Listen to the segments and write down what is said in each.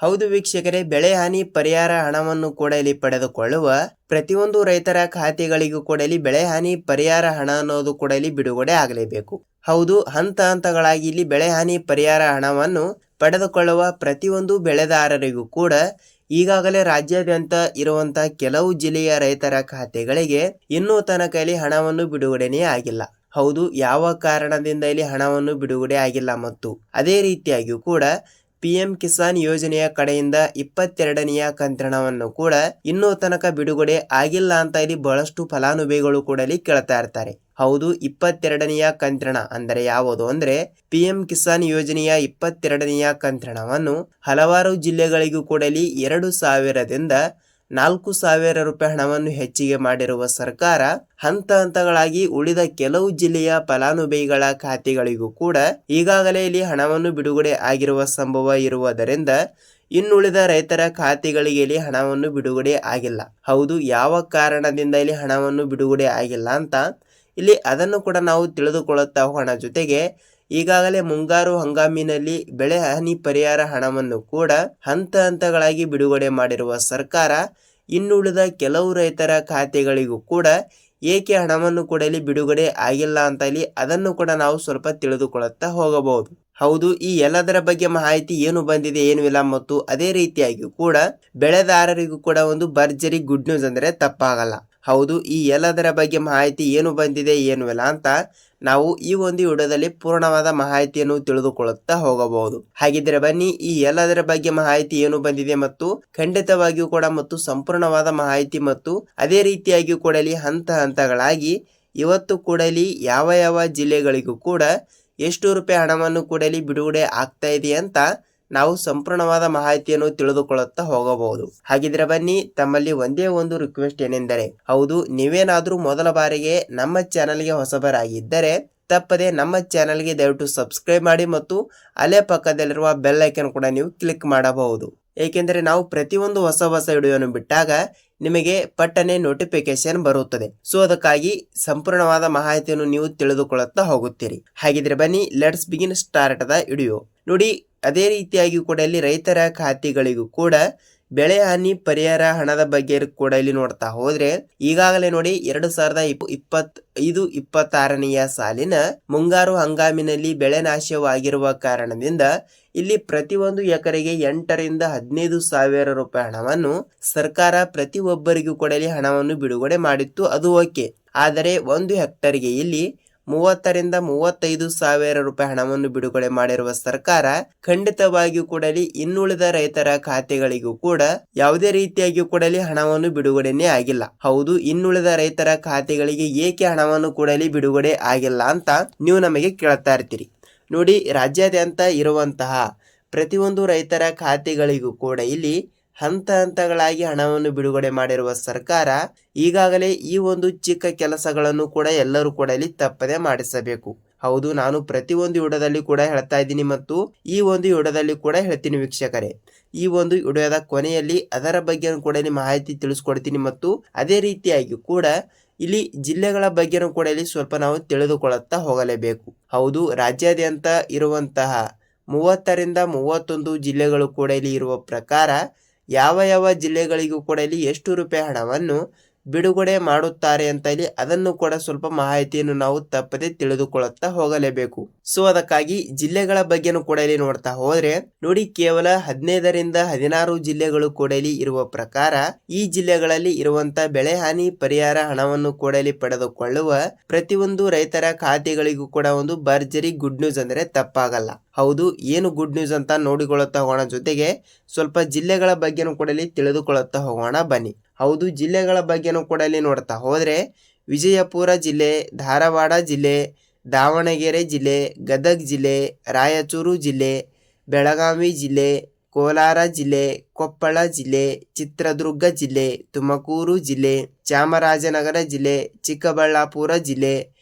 ಹೌದು ವೀಕ್ಷಕರೇ, ಬೆಳೆ ಹಾನಿ ಪರಿಹಾರ ಹಣವನ್ನು ಕೂಡ ಇಲ್ಲಿ ಪಡೆದುಕೊಳ್ಳುವ ಪ್ರತಿಯೊಂದು ರೈತರ ಖಾತೆಗಳಿಗೂ ಕೂಡ ಇಲ್ಲಿ ಬೆಳೆ ಹಾನಿ ಪರಿಹಾರ ಹಣ ಅನ್ನೋದು ಕೂಡ ಇಲ್ಲಿ ಬಿಡುಗಡೆ ಆಗಲೇಬೇಕು. ಹೌದು, ಹಂತ ಹಂತಗಳಾಗಿ ಇಲ್ಲಿ ಬೆಳೆ ಹಾನಿ ಪರಿಹಾರ ಹಣವನ್ನು ಪಡೆದುಕೊಳ್ಳುವ ಪ್ರತಿಯೊಂದು ಬೆಳೆದಾರರಿಗೂ ಕೂಡ ಈಗಾಗಲೇ ರಾಜ್ಯಾದ್ಯಂತ ಇರುವಂತಹ ಕೆಲವು ಜಿಲ್ಲೆಯ ರೈತರ ಖಾತೆಗಳಿಗೆ ಇನ್ನೂ ತನಕ ಇಲ್ಲಿ ಹಣವನ್ನು ಬಿಡುಗಡೆನೇ ಆಗಿಲ್ಲ. ಹೌದು, ಯಾವ ಕಾರಣದಿಂದ ಇಲ್ಲಿ ಹಣವನ್ನು ಬಿಡುಗಡೆ ಆಗಿಲ್ಲ ಮತ್ತು ಅದೇ ರೀತಿಯಾಗಿಯೂ ಕೂಡ PM ಕಿಸಾನ್ ಯೋಜನೆಯ ಕಡೆಯಿಂದ 22ನೆಯ ಕಂತಿನವನ್ನು ಕೂಡ ಇನ್ನೂ ತನಕ ಬಿಡುಗಡೆ ಆಗಿಲ್ಲ ಅಂತ ಇಲ್ಲಿ ಬಹಳಷ್ಟು ಫಲಾನುಭವಿಗಳು ಕೂಡ ಇಲ್ಲಿ ಕೇಳ್ತಾ ಇರ್ತಾರೆ. ಹೌದು, 22ನೆಯ ಕಂತಿನ ಅಂದರೆ ಯಾವುದು ಅಂದ್ರೆ PM ಕಿಸಾನ್ ಯೋಜನೆಯ 22ನೆಯ ಕಂತಿನವನ್ನು ಹಲವಾರು ಜಿಲ್ಲೆಗಳಿಗೂ ಕೂಡ ಇಲ್ಲಿ 2,000ದಿಂದ 4,000 ರೂಪಾಯಿ ಹಣವನ್ನು ಹೆಚ್ಚಿಗೆ ಮಾಡಿರುವ ಸರ್ಕಾರ ಹಂತ ಹಂತಗಳಾಗಿ ಉಳಿದ ಕೆಲವು ಜಿಲ್ಲೆಯ ಫಲಾನುಭವಿಗಳ ಖಾತೆಗಳಿಗೂ ಕೂಡ ಈಗಾಗಲೇ ಇಲ್ಲಿ ಹಣವನ್ನು ಬಿಡುಗಡೆ ಆಗಿರುವ ಸಂಭವ ಇರುವುದರಿಂದ ಇನ್ನುಳಿದ ರೈತರ ಖಾತೆಗಳಿಗೆ ಇಲ್ಲಿ ಹಣವನ್ನು ಬಿಡುಗಡೆ ಆಗಿಲ್ಲ. ಹೌದು, ಯಾವ ಕಾರಣದಿಂದ ಇಲ್ಲಿ ಹಣವನ್ನು ಬಿಡುಗಡೆ ಆಗಿಲ್ಲ ಅಂತ ಇಲ್ಲಿ ಅದನ್ನು ಕೂಡ ನಾವು ತಿಳಿದುಕೊಳ್ಳುತ್ತಾ ಹೋಗೋಣ. ಜೊತೆಗೆ ಈಗಾಗಲೇ ಮುಂಗಾರು ಹಂಗಾಮಿನಲ್ಲಿ ಬೆಳೆ ಹಾನಿ ಪರಿಹಾರ ಹಣವನ್ನು ಕೂಡ ಹಂತ ಹಂತಗಳಾಗಿ ಬಿಡುಗಡೆ ಮಾಡಿರುವ ಸರ್ಕಾರ ಇನ್ನುಳಿದ ಕೆಲವು ರೈತರ ಖಾತೆಗಳಿಗೂ ಕೂಡ ಏಕೆ ಹಣವನ್ನು ಕೂಡ ಇಲ್ಲಿ ಬಿಡುಗಡೆ ಆಗಿಲ್ಲ ಅಂತ ಇಲ್ಲಿ ಅದನ್ನು ಕೂಡ ನಾವು ಸ್ವಲ್ಪ ತಿಳಿದುಕೊಳ್ಳುತ್ತಾ ಹೋಗಬಹುದು. ಹೌದು, ಈ ಎಲ್ಲದರ ಬಗ್ಗೆ ಮಾಹಿತಿ ಏನು ಬಂದಿದೆ ಏನು ಇಲ್ಲ ಮತ್ತು ಅದೇ ರೀತಿಯಾಗಿ ಕೂಡ ಬೆಳೆದಾರರಿಗೂ ಕೂಡ ಒಂದು ಭರ್ಜರಿ ಗುಡ್ ನ್ಯೂಸ್ ಅಂದರೆ ತಪ್ಪಾಗಲ್ಲ. ಹೌದು, ಈ ಎಲ್ಲದರ ಬಗ್ಗೆ ಮಾಹಿತಿ ಏನು ಬಂದಿದೆ ಏನು ಇಲ್ಲ ಅಂತ ನಾವು ಈ ಒಂದು ವಿಡಿಯೋದಲ್ಲಿ ಪೂರ್ಣವಾದ ಮಾಹಿತಿಯನ್ನು ತಿಳಿದುಕೊಳ್ಳುತ್ತಾ ಹೋಗಬಹುದು. ಹಾಗಿದ್ರೆ ಬನ್ನಿ, ಈ ಎಲ್ಲದರ ಬಗ್ಗೆ ಮಾಹಿತಿ ಏನು ಬಂದಿದೆ ಮತ್ತು ಖಂಡಿತವಾಗಿಯೂ ಕೂಡ ಮತ್ತು ಸಂಪೂರ್ಣವಾದ ಮಾಹಿತಿ ಮತ್ತು ಅದೇ ರೀತಿಯಾಗಿಯೂ ಕೂಡ ಇಲ್ಲಿ ಹಂತ ಹಂತಗಳಾಗಿ ಇವತ್ತು ಕೂಡ ಇಲ್ಲಿ ಯಾವ ಯಾವ ಜಿಲ್ಲೆಗಳಿಗೂ ಕೂಡ ಎಷ್ಟು ರೂಪಾಯಿ ಹಣವನ್ನು ಕೂಡ ಇಲ್ಲಿ ಬಿಡುಗಡೆ ಆಗ್ತಾ ಇದೆ ಅಂತ ನಾವು ಸಂಪೂರ್ಣವಾದ ಮಾಹಿತಿಯನ್ನು ತಿಳಿದುಕೊಳ್ಳುತ್ತಾ ಹೋಗಬಹುದು. ಹಾಗಿದ್ರೆ ಬನ್ನಿ, ತಮ್ಮಲ್ಲಿ ಒಂದೇ ಒಂದು ರಿಕ್ವೆಸ್ಟ್ ಏನೆಂದರೆ, ಹೌದು, ನೀವೇನಾದ್ರೂ ಮೊದಲ ಬಾರಿಗೆ ನಮ್ಮ ಚಾನಲ್ಗೆ ಹೊಸಬರಾಗಿದ್ದರೆ ತಪ್ಪದೆ ನಮ್ಮ ಚಾನಲ್ಗೆ ದಯವಿಟ್ಟು ಸಬ್ಸ್ಕ್ರೈಬ್ ಮಾಡಿ ಮತ್ತು ಅಲ್ಲೇ ಪಕ್ಕದಲ್ಲಿರುವ ಬೆಲ್ ಐಕನ್ ಕೂಡ ನೀವು ಕ್ಲಿಕ್ ಮಾಡಬಹುದು. ಏಕೆಂದರೆ ನಾವು ಪ್ರತಿಯೊಂದು ಹೊಸ ವಿಡಿಯೋವನ್ನು ಬಿಟ್ಟಾಗ ನಿಮಗೆ ಪಟ್ಟನೆ ನೋಟಿಫಿಕೇಶನ್ ಬರುತ್ತದೆ. ಸೊ ಅದಕ್ಕಾಗಿ ಸಂಪೂರ್ಣವಾದ ಮಾಹಿತಿಯನ್ನು ನೀವು ತಿಳಿದುಕೊಳ್ಳುತ್ತಾ ಹೋಗುತ್ತೀರಿ. ಹಾಗಿದ್ರೆ ಬನ್ನಿ, let's begin start the video. ನೋಡಿ, ಅದೇ ರೀತಿಯಾಗಿ ಕೂಡ ಇಲ್ಲಿ ರೈತರ ಖಾತೆಗಳಿಗೂ ಕೂಡ ಬೆಳೆ ಹಾನಿ ಪರಿಹಾರ ಹಣದ ಬಗ್ಗೆ ಕೂಡ ಇಲ್ಲಿ ನೋಡ್ತಾ ಹೋದ್ರೆ ಈಗಾಗಲೇ ನೋಡಿ 2025-26ನೆಯ ಸಾಲಿನ ಮುಂಗಾರು ಹಂಗಾಮಿನಲ್ಲಿ ಬೆಳೆ ನಾಶವಾಗಿರುವ ಕಾರಣದಿಂದ ಇಲ್ಲಿ ಪ್ರತಿಯೊಂದು ಎಕರೆಗೆ 8ರಿಂದ 15,000 ರೂಪಾಯಿ ಹಣವನ್ನು ಸರ್ಕಾರ ಪ್ರತಿಯೊಬ್ಬರಿಗೂ ಕೂಡ ಇಲ್ಲಿ ಹಣವನ್ನು ಬಿಡುಗಡೆ ಮಾಡಿತ್ತು. ಅದು ಓಕೆ, ಆದರೆ 1 ಹೆಕ್ಟರ್ಗೆ ಇಲ್ಲಿ 30ರಿಂದ 35,000 ರೂಪಾಯಿ ಹಣವನ್ನು ಬಿಡುಗಡೆ ಮಾಡಿರುವ ಸರ್ಕಾರ ಖಂಡಿತವಾಗಿಯೂ ಕೂಡ ಇನ್ನುಳಿದ ರೈತರ ಖಾತೆಗಳಿಗೂ ಕೂಡ ಯಾವುದೇ ರೀತಿಯಾಗಿಯೂ ಕೂಡ ಹಣವನ್ನು ಬಿಡುಗಡೆನೇ ಆಗಿಲ್ಲ. ಹೌದು, ಇನ್ನುಳಿದ ರೈತರ ಖಾತೆಗಳಿಗೆ ಏಕೆ ಹಣವನ್ನು ಕೂಡ ಬಿಡುಗಡೆ ಆಗಿಲ್ಲ ಅಂತ ನೀವು ನಮಗೆ ಕೇಳ್ತಾ ಇರ್ತೀರಿ. ನೋಡಿ, ರಾಜ್ಯಾದ್ಯಂತ ಇರುವಂತಹ ಪ್ರತಿಯೊಂದು ರೈತರ ಖಾತೆಗಳಿಗೂ ಕೂಡ ಇಲ್ಲಿ ಹಂತ ಹಂತಗಳಾಗಿ ಹಣವನ್ನು ಬಿಡುಗಡೆ ಮಾಡಿರುವ ಸರ್ಕಾರ ಈಗಾಗಲೇ ಈ ಒಂದು ಚಿಕ್ಕ ಕೆಲಸಗಳನ್ನು ಕೂಡ ಎಲ್ಲರೂ ಕೂಡ ಇಲ್ಲಿ ತಪ್ಪದೆ ಮಾಡಿಸಬೇಕು. ಹೌದು, ನಾನು ಪ್ರತಿಯೊಂದು ವಿಡಿಯೋದಲ್ಲಿ ಕೂಡ ಹೇಳ್ತಾ ಇದ್ದೀನಿ ಮತ್ತು ಈ ಒಂದು ವಿಡಿಯೋದಲ್ಲಿ ಕೂಡ ಹೇಳ್ತೀನಿ ವೀಕ್ಷಕರೇ. ಈ ಒಂದು ವಿಡಿಯೋದ ಕೊನೆಯಲ್ಲಿ ಅದರ ಬಗ್ಗೆ ಕೂಡ ಇಲ್ಲಿ ಮಾಹಿತಿ ತಿಳಿಸ್ಕೊಡ್ತೀನಿ ಮತ್ತು ಅದೇ ರೀತಿಯಾಗಿ ಕೂಡ ಇಲ್ಲಿ ಜಿಲ್ಲೆಗಳ ಬಗ್ಗೆನೂ ಕೂಡ ಇಲ್ಲಿ ಸ್ವಲ್ಪ ನಾವು ತಿಳಿದುಕೊಳ್ಳುತ್ತಾ ಹೋಗಲೇಬೇಕು. ಹೌದು, ರಾಜ್ಯಾದ್ಯಂತ ಇರುವಂತಹ 30ರಿಂದ 31 ಜಿಲ್ಲೆಗಳು ಕೂಡ ಇಲ್ಲಿ ಇರುವ ಪ್ರಕಾರ ಯಾವ ಯಾವ ಜಿಲ್ಲೆಗಳಿಗೂ ಕೂಡ ಇಲ್ಲಿ ಎಷ್ಟು ರೂಪಾಯಿ ಹಣವನ್ನು ಬಿಡುಗಡೆ ಮಾಡುತ್ತಾರೆ ಅಂತ ಇಲ್ಲಿ ಅದನ್ನು ಕೂಡ ಸ್ವಲ್ಪ ಮಾಹಿತಿಯನ್ನು ನಾವು ತಪ್ಪದೆ ತಿಳಿದುಕೊಳ್ಳುತ್ತಾ ಹೋಗಲೇಬೇಕು. ಸೊ ಅದಕ್ಕಾಗಿ ಜಿಲ್ಲೆಗಳ ಬಗ್ಗೆನೂ ಕೂಡ ಇಲ್ಲಿ ನೋಡ್ತಾ ಹೋದ್ರೆ ನೋಡಿ, ಕೇವಲ 15ರಿಂದ 16 ಜಿಲ್ಲೆಗಳು ಕೂಡ ಇಲ್ಲಿ ಇರುವ ಪ್ರಕಾರ ಈ ಜಿಲ್ಲೆಗಳಲ್ಲಿ ಇರುವಂತ ಬೆಳೆ ಹಾನಿ ಪರಿಹಾರ ಹಣವನ್ನು ಕೂಡ ಇಲ್ಲಿ ಪಡೆದುಕೊಳ್ಳುವ ಪ್ರತಿಯೊಂದು ರೈತರ ಖಾತೆಗಳಿಗೂ ಕೂಡ ಒಂದು ಭರ್ಜರಿ ಗುಡ್ ನ್ಯೂಸ್ ಅಂದ್ರೆ ತಪ್ಪಾಗಲ್ಲ. ಹೌದು, ಏನು ಗುಡ್ ನ್ಯೂಸ್ ಅಂತ ನೋಡಿಕೊಳ್ಳುತ್ತಾ ಹೋಗೋಣ. ಜೊತೆಗೆ ಸ್ವಲ್ಪ ಜಿಲ್ಲೆಗಳ ಬಗ್ಗೆನೂ ಕೂಡ ಇಲ್ಲಿ ತಿಳಿದುಕೊಳ್ಳುತ್ತಾ ಹೋಗೋಣ ಬನ್ನಿ. ಹೌದು, ಜಿಲ್ಲೆಗಳ ಬಗ್ಗೆನೂ ಕೂಡ ಇಲ್ಲಿ ನೋಡ್ತಾ ಹೋದ್ರೆ ವಿಜಯಪುರ ಜಿಲ್ಲೆ, ಧಾರವಾಡ ಜಿಲ್ಲೆ, ದಾವಣಗೆರೆ ಜಿಲ್ಲೆ, ಗದಗ ಜಿಲ್ಲೆ, ರಾಯಚೂರು ಜಿಲ್ಲೆ, ಬೆಳಗಾವಿ ಜಿಲ್ಲೆ, ಕೋಲಾರ ಜಿಲ್ಲೆ, ಕೊಪ್ಪಳ ಜಿಲ್ಲೆ, ಚಿತ್ರದುರ್ಗ ಜಿಲ್ಲೆ, ತುಮಕೂರು ಜಿಲ್ಲೆ, ಚಾಮರಾಜನಗರ ಜಿಲ್ಲೆ, ಚಿಕ್ಕಬಳ್ಳಾಪುರ ಜಿಲ್ಲೆ,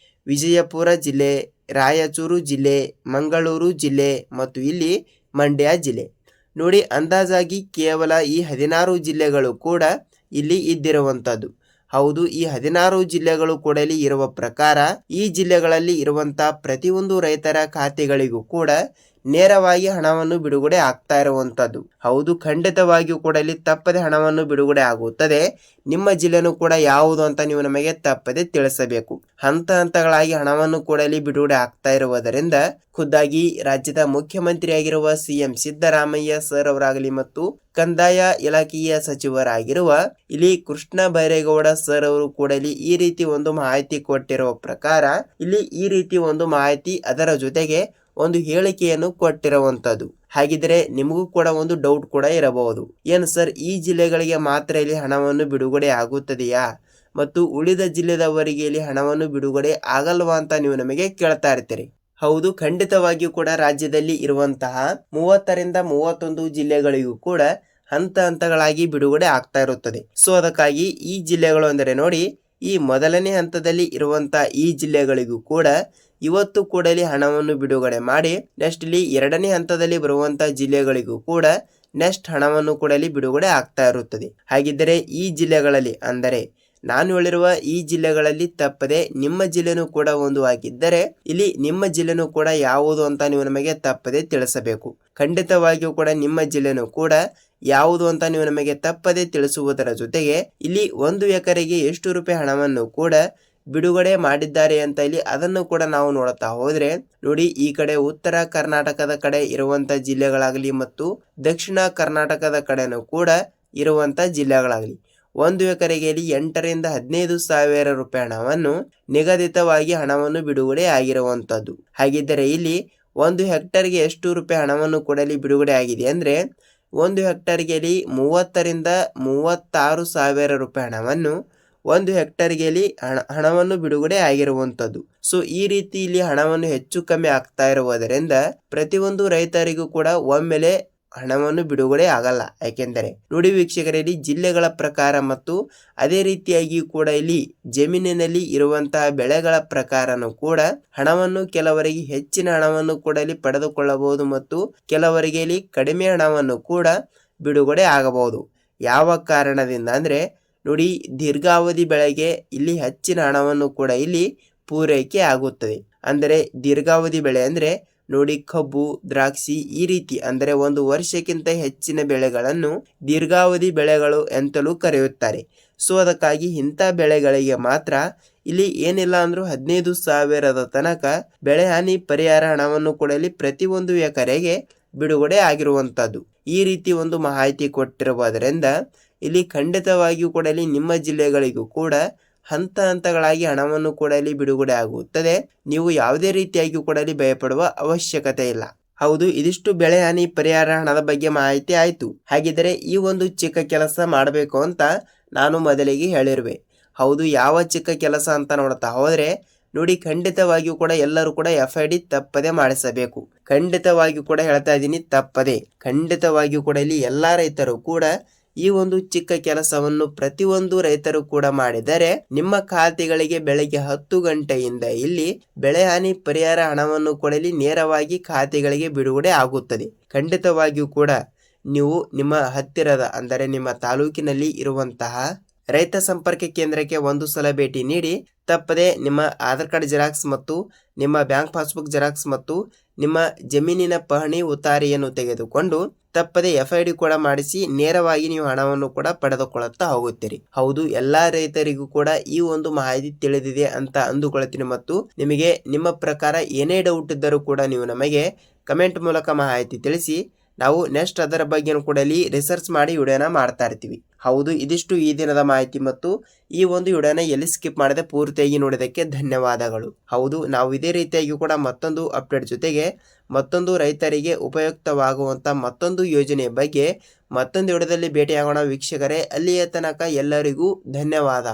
ವಿಜಯಪುರ ಜಿಲ್ಲೆ, ರಾಯಚೂರು ಜಿಲ್ಲೆ, ಮಂಗಳೂರು ಜಿಲ್ಲೆ ಮತ್ತು ಇಲ್ಲಿ ಮಂಡ್ಯ ಜಿಲ್ಲೆ. ನೋಡಿ, ಅಂದಾಜಾಗಿ ಕೇವಲ ಈ 16 ಜಿಲ್ಲೆಗಳು ಕೂಡ ಇಲ್ಲಿ ಇದ್ದಿರುವಂತದ್ದು. ಹೌದು, ಈ 16 ಜಿಲ್ಲೆಗಳು ಕೂಡ ಇಲ್ಲಿ ಇರುವ ಪ್ರಕಾರ ಈ ಜಿಲ್ಲೆಗಳಲ್ಲಿ ಇರುವಂತಹ ಪ್ರತಿಯೊಂದು ರೈತರ ಖಾತೆಗಳಿಗೂ ಕೂಡ ನೇರವಾಗಿ ಹಣವನ್ನು ಬಿಡುಗಡೆ ಆಗ್ತಾ ಇರುವಂತದ್ದು. ಹೌದು, ಖಂಡಿತವಾಗಿಯೂ ಕೂಡ ಇಲ್ಲಿ ತಪ್ಪದೆ ಹಣವನ್ನು ಬಿಡುಗಡೆ ಆಗುತ್ತದೆ. ನಿಮ್ಮ ಜಿಲ್ಲೆನೂ ಕೂಡ ಯಾವುದು ಅಂತ ನೀವು ನಮಗೆ ತಪ್ಪದೆ ತಿಳಿಸಬೇಕು. ಹಂತ ಹಂತಗಳಾಗಿ ಹಣವನ್ನು ಕೂಡ ಇಲ್ಲಿ ಬಿಡುಗಡೆ ಆಗ್ತಾ ಇರುವುದರಿಂದ ಖುದ್ದಾಗಿ ರಾಜ್ಯದ ಮುಖ್ಯಮಂತ್ರಿಯಾಗಿರುವ ಸಿಎಂ ಸಿದ್ದರಾಮಯ್ಯ ಸರ್ ಅವರಾಗಲಿ ಮತ್ತು ಕಂದಾಯ ಇಲಾಖೆಯ ಸಚಿವರಾಗಿರುವ ಇಲ್ಲಿ ಕೃಷ್ಣ ಬೈರೇಗೌಡ ಸರ್ ಅವರು ಕೂಡ ಇಲ್ಲಿ ಈ ರೀತಿ ಒಂದು ಮಾಹಿತಿ ಕೊಟ್ಟಿರುವ ಪ್ರಕಾರ ಇಲ್ಲಿ ಈ ರೀತಿ ಒಂದು ಮಾಹಿತಿ ಅದರ ಜೊತೆಗೆ ಒಂದು ಹೇಳಿಕೆಯನ್ನು ಕೊಟ್ಟಿರುವಂತದ್ದು. ಹಾಗಿದ್ರೆ ನಿಮಗೂ ಕೂಡ ಒಂದು ಡೌಟ್ ಕೂಡ ಇರಬಹುದು, ಏನು ಸರ್ ಈ ಜಿಲ್ಲೆಗಳಿಗೆ ಮಾತ್ರ ಇಲ್ಲಿ ಹಣವನ್ನು ಬಿಡುಗಡೆ ಆಗುತ್ತದೆಯಾ ಮತ್ತು ಉಳಿದ ಜಿಲ್ಲೆದವರಿಗೆ ಇಲ್ಲಿ ಹಣವನ್ನು ಬಿಡುಗಡೆ ಆಗಲ್ವಾ ಅಂತ ನೀವು ನಮಗೆ ಕೇಳ್ತಾ ಇರ್ತೀರಿ. ಹೌದು, ಖಂಡಿತವಾಗಿಯೂ ಕೂಡ ರಾಜ್ಯದಲ್ಲಿ ಇರುವಂತಹ 30ರಿಂದ 31 ಜಿಲ್ಲೆಗಳಿಗೂ ಕೂಡ ಹಂತ ಹಂತಗಳಾಗಿ ಬಿಡುಗಡೆ ಆಗ್ತಾ ಇರುತ್ತದೆ. ಸೊ ಅದಕ್ಕಾಗಿ ಈ ಜಿಲ್ಲೆಗಳು ಅಂದರೆ ನೋಡಿ, ಈ ಮೊದಲನೇ ಹಂತದಲ್ಲಿ ಇರುವಂತಹ ಈ ಜಿಲ್ಲೆಗಳಿಗೂ ಕೂಡ ಇವತ್ತು ಕೂಡ ಇಲ್ಲಿ ಹಣವನ್ನು ಬಿಡುಗಡೆ ಮಾಡಿ ನೆಕ್ಸ್ಟ್ ಇಲ್ಲಿ 2ನೇ ಹಂತದಲ್ಲಿ ಬರುವಂತಹ ಜಿಲ್ಲೆಗಳಿಗೂ ಕೂಡ ನೆಕ್ಸ್ಟ್ ಹಣವನ್ನು ಕೂಡ ಇಲ್ಲಿ ಬಿಡುಗಡೆ ಆಗ್ತಾ ಇರುತ್ತದೆ. ಹಾಗಿದ್ದರೆ ಈ ಜಿಲ್ಲೆಗಳಲ್ಲಿ ಅಂದರೆ ನಾನು ಹೇಳಿರುವ ಈ ಜಿಲ್ಲೆಗಳಲ್ಲಿ ತಪ್ಪದೆ ನಿಮ್ಮ ಜಿಲ್ಲೆನೂ ಕೂಡ ಒಂದು ಆಗಿದ್ದರೆ ಇಲ್ಲಿ ನಿಮ್ಮ ಜಿಲ್ಲೆನೂ ಕೂಡ ಯಾವುದು ಅಂತ ನೀವು ನಮಗೆ ತಪ್ಪದೆ ತಿಳಿಸಬೇಕು. ಖಂಡಿತವಾಗಿಯೂ ಕೂಡ ನಿಮ್ಮ ಜಿಲ್ಲೆನೂ ಕೂಡ ಯಾವುದು ಅಂತ ನೀವು ನಮಗೆ ತಪ್ಪದೆ ತಿಳಿಸುವುದರ ಜೊತೆಗೆ ಇಲ್ಲಿ 1 ಎಕರೆಗೆ ಎಷ್ಟು ರೂಪಾಯಿ ಹಣವನ್ನು ಕೂಡ ಬಿಡುಗಡೆ ಮಾಡಿದ್ದಾರೆ ಅಂತ ಇಲ್ಲಿ ಅದನ್ನು ಕೂಡ ನಾವು ನೋಡ್ತಾ ಹೋದ್ರೆ ನೋಡಿ, ಈ ಕಡೆ ಉತ್ತರ ಕರ್ನಾಟಕದ ಕಡೆ ಇರುವಂತ ಜಿಲ್ಲೆಗಳಾಗಲಿ ಮತ್ತು ದಕ್ಷಿಣ ಕರ್ನಾಟಕದ ಕಡೆನೂ ಕೂಡ ಇರುವಂತ ಜಿಲ್ಲೆಗಳಾಗಲಿ 1 ಎಕರೆಗೆ 8ರಿಂದ 15 ಸಾವಿರ ರೂಪಾಯಿ ಹಣವನ್ನು ನಿಗದಿತವಾಗಿ ಹಣವನ್ನು ಬಿಡುಗಡೆ ಆಗಿರುವಂತದ್ದು. ಹಾಗಿದ್ದರೆ ಇಲ್ಲಿ 1 ಹೆಕ್ಟರ್ಗೆ ಎಷ್ಟು ರೂಪಾಯಿ ಹಣವನ್ನು ಕೂಡ ಇಲ್ಲಿ ಬಿಡುಗಡೆ ಆಗಿದೆ ಅಂದ್ರೆ 1 ಹೆಕ್ಟರ್ಗೆ 30ರಿಂದ 36 ಸಾವಿರ ರೂಪಾಯಿ ಹಣವನ್ನು 1 ಹೆಕ್ಟರ್ಗೆ ಹಣವನ್ನು ಬಿಡುಗಡೆ ಆಗಿರುವಂತದ್ದು. ಸೊ ಈ ರೀತಿ ಇಲ್ಲಿ ಹಣವನ್ನು ಹೆಚ್ಚು ಕಮ್ಮಿ ಆಗ್ತಾ ಇರುವುದರಿಂದ ಪ್ರತಿಯೊಂದು ರೈತರಿಗೂ ಕೂಡ ಒಮ್ಮೆಲೆ ಹಣವನ್ನು ಬಿಡುಗಡೆ ಆಗಲ್ಲ. ಯಾಕೆಂದರೆ ನೋಡಿ ವೀಕ್ಷಕರಲ್ಲಿ, ಜಿಲ್ಲೆಗಳ ಪ್ರಕಾರ ಮತ್ತು ಅದೇ ರೀತಿಯಾಗಿ ಕೂಡ ಇಲ್ಲಿ ಜಮೀನಿನಲ್ಲಿ ಇರುವಂತಹ ಬೆಳೆಗಳ ಪ್ರಕಾರನೂ ಕೂಡ ಹಣವನ್ನು ಕೆಲವರಿಗೆ ಹೆಚ್ಚಿನ ಹಣವನ್ನು ಕೂಡ ಇಲ್ಲಿ ಪಡೆದುಕೊಳ್ಳಬಹುದು ಮತ್ತು ಕೆಲವರಿಗೆ ಇಲ್ಲಿ ಕಡಿಮೆ ಹಣವನ್ನು ಕೂಡ ಬಿಡುಗಡೆ ಆಗಬಹುದು. ಯಾವ ಕಾರಣದಿಂದ ಅಂದ್ರೆ ನೋಡಿ, ದೀರ್ಘಾವಧಿ ಬೆಳೆಗೆ ಇಲ್ಲಿ ಹೆಚ್ಚಿನ ಹಣವನ್ನು ಕೂಡ ಇಲ್ಲಿ ಪೂರೈಕೆ ಆಗುತ್ತದೆ. ಅಂದರೆ ದೀರ್ಘಾವಧಿ ಬೆಳೆ ಅಂದ್ರೆ ನೋಡಿ, ಕಬ್ಬು, ದ್ರಾಕ್ಷಿ ಈ ರೀತಿ ಅಂದರೆ 1 ವರ್ಷಕ್ಕಿಂತ ಹೆಚ್ಚಿನ ಬೆಳೆಗಳನ್ನು ದೀರ್ಘಾವಧಿ ಬೆಳೆಗಳು ಎಂತಲೂ ಕರೆಯುತ್ತಾರೆ. ಸೊ ಅದಕ್ಕಾಗಿ ಇಂಥ ಬೆಳೆಗಳಿಗೆ ಮಾತ್ರ ಇಲ್ಲಿ ಏನಿಲ್ಲ ಅಂದ್ರೂ 15 ಸಾವಿರದ ತನಕ ಬೆಳೆ ಹಾನಿ ಪರಿಹಾರ ಹಣವನ್ನು ಕೂಡ ಇಲ್ಲಿ ಪ್ರತಿಯೊಂದು ಎಕರೆಗೆ ಬಿಡುಗಡೆ ಆಗಿರುವಂತದ್ದು. ಈ ರೀತಿ ಒಂದು ಮಾಹಿತಿ ಕೊಟ್ಟಿರುವುದರಿಂದ ಇಲ್ಲಿ ಖಂಡಿತವಾಗಿಯೂ ಕೂಡ ಇಲ್ಲಿ ನಿಮ್ಮ ಜಿಲ್ಲೆಗಳಿಗೂ ಕೂಡ ಹಂತ ಹಂತಗಳಾಗಿ ಹಣವನ್ನು ಕೂಡ ಇಲ್ಲಿ ಬಿಡುಗಡೆ ಆಗುತ್ತದೆ. ನೀವು ಯಾವುದೇ ರೀತಿಯಾಗಿ ಕೂಡ ಇಲ್ಲಿ ಭಯಪಡುವ ಅವಶ್ಯಕತೆ ಇಲ್ಲ. ಹೌದು, ಇದಿಷ್ಟು ಬೆಳೆ ಹಾನಿ ಪರಿಹಾರ ಹಣದ ಬಗ್ಗೆ ಮಾಹಿತಿ ಆಯ್ತು. ಹಾಗಿದ್ರೆ ಈ ಒಂದು ಚಿಕ್ಕ ಕೆಲಸ ಮಾಡಬೇಕು ಅಂತ ನಾನು ಮೊದಲಿಗೆ ಹೇಳಿರುವೆ. ಹೌದು, ಯಾವ ಚಿಕ್ಕ ಕೆಲಸ ಅಂತ ನೋಡ್ತಾ ಹೋದ್ರೆ ನೋಡಿ, ಖಂಡಿತವಾಗಿಯೂ ಕೂಡ ಎಲ್ಲರೂ ಕೂಡ FID ತಪ್ಪದೆ ಮಾಡಿಸಬೇಕು. ಖಂಡಿತವಾಗಿಯೂ ಕೂಡ ಹೇಳ್ತಾ ಇದ್ದೀನಿ, ತಪ್ಪದೆ ಖಂಡಿತವಾಗಿಯೂ ಕೂಡ ಇಲ್ಲಿ ಎಲ್ಲಾ ರೈತರು ಕೂಡ ಈ ಒಂದು ಚಿಕ್ಕ ಕೆಲಸವನ್ನು ಪ್ರತಿಯೊಂದು ರೈತರು ಕೂಡ ಮಾಡಿದರೆ ನಿಮ್ಮ ಖಾತೆಗಳಿಗೆ ಬೆಳಗ್ಗೆ 10 ಗಂಟೆಯಿಂದ ಇಲ್ಲಿ ಬೆಳೆ ಹಾನಿ ಪರಿಹಾರ ಹಣವನ್ನು ಕೂಡ ಇಲ್ಲಿ ನೇರವಾಗಿ ಖಾತೆಗಳಿಗೆ ಬಿಡುಗಡೆ ಆಗುತ್ತದೆ. ಖಂಡಿತವಾಗಿಯೂ ಕೂಡ ನೀವು ನಿಮ್ಮ ಹತ್ತಿರದ ಅಂದರೆ ನಿಮ್ಮ ತಾಲೂಕಿನಲ್ಲಿ ಇರುವಂತಹ ರೈತ ಸಂಪರ್ಕ ಕೇಂದ್ರಕ್ಕೆ ಒಂದು ಸಲ ಭೇಟಿ ನೀಡಿ ತಪ್ಪದೆ ನಿಮ್ಮ ಆಧಾರ್ ಕಾರ್ಡ್ ಜೆರಾಕ್ಸ್ ಮತ್ತು ನಿಮ್ಮ ಬ್ಯಾಂಕ್ ಪಾಸ್ಬುಕ್ ಜೆರಾಕ್ಸ್ ಮತ್ತು ನಿಮ್ಮ ಜಮೀನಿನ ಪಹಣಿ ಉತಾರಿಯನ್ನು ತೆಗೆದುಕೊಂಡು ತಪ್ಪದೆ FID ಕೂಡ ಮಾಡಿಸಿ ನೇರವಾಗಿ ನೀವು ಹಣವನ್ನು ಕೂಡ ಪಡೆದುಕೊಳ್ಳುತ್ತಾ ಹೋಗುತ್ತೀರಿ. ಹೌದು, ಎಲ್ಲಾ ರೈತರಿಗೂ ಕೂಡ ಈ ಒಂದು ಮಾಹಿತಿ ತಿಳಿದಿದೆ ಅಂತ ಅಂದುಕೊಳ್ತೀನಿ ಮತ್ತು ನಿಮಗೆ ನಿಮ್ಮ ಪ್ರಕಾರ ಏನೇ ಡೌಟ್ ಇದ್ದರೂ ಕೂಡ ನೀವು ನಮಗೆ ಕಮೆಂಟ್ ಮೂಲಕ ಮಾಹಿತಿ ತಿಳಿಸಿ. ನಾವು ನೆಕ್ಸ್ಟ್ ಅದರ ಬಗ್ಗೆ ಕೂಡ ಇಲ್ಲಿ ರಿಸರ್ಚ್ ಮಾಡಿ ವಿಡಿಯೋನ ಮಾಡ್ತಾ ಇರ್ತೀವಿ. ಹೌದು, ಇದಿಷ್ಟು ಈ ದಿನದ ಮಾಹಿತಿ ಮತ್ತು ಈ ಒಂದು ವಿಡಿಯೋನ ಎಲ್ಲಿ ಸ್ಕಿಪ್ ಮಾಡದೆ ಪೂರ್ತಿಯಾಗಿ ನೋಡಿದಕ್ಕೆ ಧನ್ಯವಾದಗಳು. ಹೌದು, ನಾವು ಇದೇ ರೀತಿಯಾಗಿ ಕೂಡ ಮತ್ತೊಂದು ಅಪ್ಡೇಟ್ ಜೊತೆಗೆ ಮತ್ತೊಂದು ರೈತರಿಗೆ ಉಪಯುಕ್ತವಾಗುವಂತ ಮತ್ತೊಂದು ಯೋಜನೆಯ ಬಗ್ಗೆ ಮತ್ತೊಂದು ವಿಡಿಯೋದಲ್ಲಿ ಭೇಟಿಯಾಗೋಣ ವೀಕ್ಷಕರೇ. ಅಲ್ಲಿಯ ತನಕ ಎಲ್ಲರಿಗೂ ಧನ್ಯವಾದ.